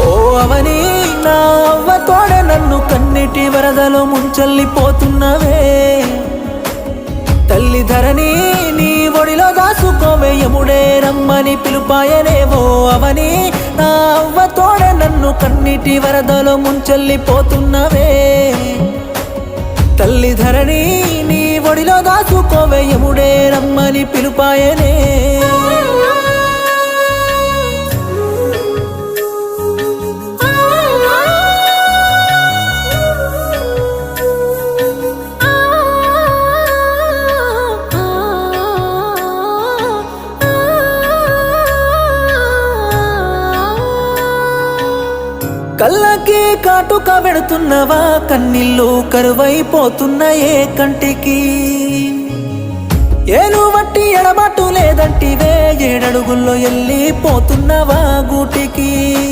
ఓ అవని నా అవ్వ తోడే నన్ను కన్నీటి వరదలో ముంచెల్లిపోతున్నవే తల్లి ధరణి నీ ఒడిలో దాసుకోవే యముడే రమ్మని పిలుపాయనేవో అవని నా అవ్వ తోడే నన్ను కన్నీటి వరదలో ముంచెల్లిపోతున్నవే తల్లి ధరణి నీ ఒడిలో దాసుకోవే యముడే రమ్మని పిలుపాయనే కళ్ళకి కాటుక పెడుతున్నవా కన్నీళ్ళు కరువైపోతున్నాయే కంటికి ఏను వట్టి ఎడబాటు లేదంటివే 7 అడుగుల్లో వెళ్ళిపోతున్నవా గూటికి